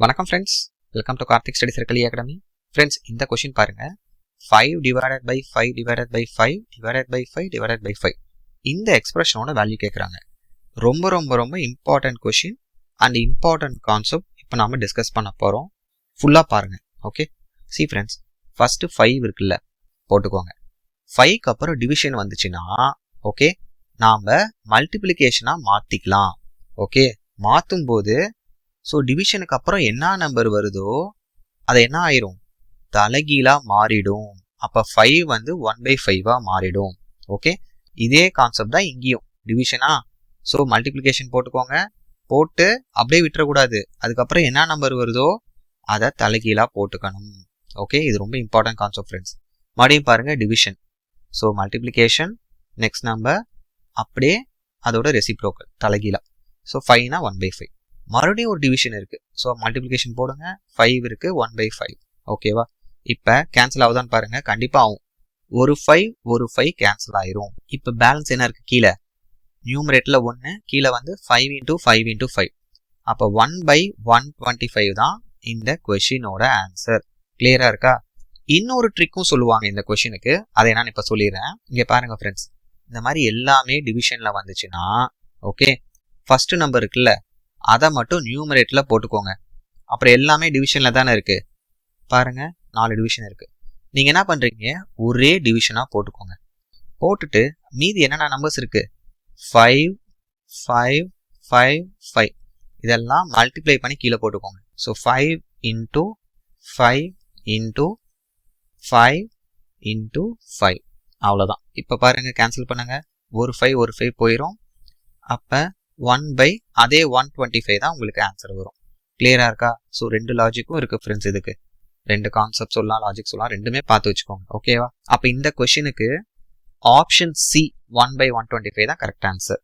வணக்கம் friends, welcome to Karthik study circle academy. Friends, இந்த question பாருங்க. 5 divided by 5 divided by 5 divided by 5 divided by 5 இந்த எக்ஸ்பிரஷனோட value கேட்குறாங்க. ரொம்ப ரொம்ப ரொம்ப important question and important concept இப்போ நாம டிஸ்கஸ் பண்ண போகிறோம். ஃபுல்லாக பாருங்க. ஓகே, சி ஃப்ரெண்ட்ஸ், ஃபர்ஸ்ட் 5 இருக்குல்ல, போட்டுக்கோங்க. 5க்கு அப்புறம் டிவிஷன் வந்துச்சுன்னா ஓகே, நாம் மல்டிப்ளிகேஷனாக மாற்றிக்கலாம். ஓகே, மாற்றும் போது ஸோ டிவிஷனுக்கு அப்புறம் என்ன நம்பர் வருதோ அது என்ன ஆயிரும், தலைகீழாக மாறிடும். அப்போ 5 வந்து 1/5 மாறிடும். ஓகே, இதே கான்செப்ட் தான் இங்கேயும். டிவிஷனா, ஸோ மல்டிப்ளிகேஷன் போட்டுக்கோங்க. போட்டு அப்படியே விட்டுறக்கூடாது. அதுக்கப்புறம் என்ன நம்பர் வருதோ அதை தலைகீழாக போட்டுக்கணும். ஓகே, இது ரொம்ப இம்பார்ட்டன்ட் கான்செப்ட் ஃப்ரெண்ட்ஸ். மறுபடியும் பாருங்க, division, so multiplication, next number அப்படியே அதோட ரெசிப்ரோக்கல் தலைகீழா. ஸோ 5னா 1/5. மறுபடியும் ஒரு டிவிஷன் இருக்கு. ஸோ மல்டிப்ளிகேஷன் போடுங்க, 5 இருக்கு, 1/5. ஓகேவா? இப்போ கேன்சல் ஆகுதான்னு பாருங்க. கண்டிப்பா ஆகும். ஒரு 5 கேன்சல் ஆயிரும். இப்போ பேலன்ஸ் என்ன இருக்கு, கீழே நியூமரேட்டர்ல 1, கீழே வந்து 5 × 5 × 5. அப்போ 1/125 தான் இந்த கொஷினோட ஆன்சர். கிளியரா இருக்கா? இன்னொரு ட்ரிக்கும் சொல்லுவாங்க இந்த கொஷினுக்கு, அதை நான் இப்போ சொல்லிடுறேன். இங்க பாருங்க ஃப்ரெண்ட்ஸ், இந்த மாதிரி எல்லாமே டிவிஷன்ல வந்துச்சுன்னா ஓகே, ஃபர்ஸ்ட் நம்பர் இருக்குல்ல அதை மட்டும் நியூமரேட்டர்ல போட்டுக்கோங்க. அப்புறம் எல்லாமே டிவிஷன்ல தானே இருக்கு. பாருங்க, 4 டிவிஷன் இருக்கு. நீங்க என்ன பண்றீங்க, ஒரே டிவிஷனா போட்டுக்கோங்க. போட்டுட்டு மீதி என்னென்ன நம்பர்ஸ் இருக்கு, 5 5 5 5 இதெல்லாம் மல்டிப்ளை பண்ணி கீழே போட்டுக்கோங்க. ஸோ 5 × 5 × 5 × 5 அவ்வளோதான். இப்போ பாருங்க, கேன்சல் பண்ணுங்க. ஒரு 5 போயிடும். அப்போ 1/ அதே 125 தான் உங்களுக்கு ஆன்சர் வரும். கிளியரா இருக்கா? ஸோ 2 லாஜிக்கும் இருக்கு ஃப்ரெண்ட்ஸ். இதுக்கு 2 கான்செப்ட் சொல்லலாம், லாஜிக் சொல்லலாம், ரெண்டுமே பார்த்து வச்சுக்கோங்க. ஓகேவா? அப்போ இந்த கொஷினுக்கு ஆப்ஷன் சி 1/125 தான் கரெக்ட் ஆன்சர்.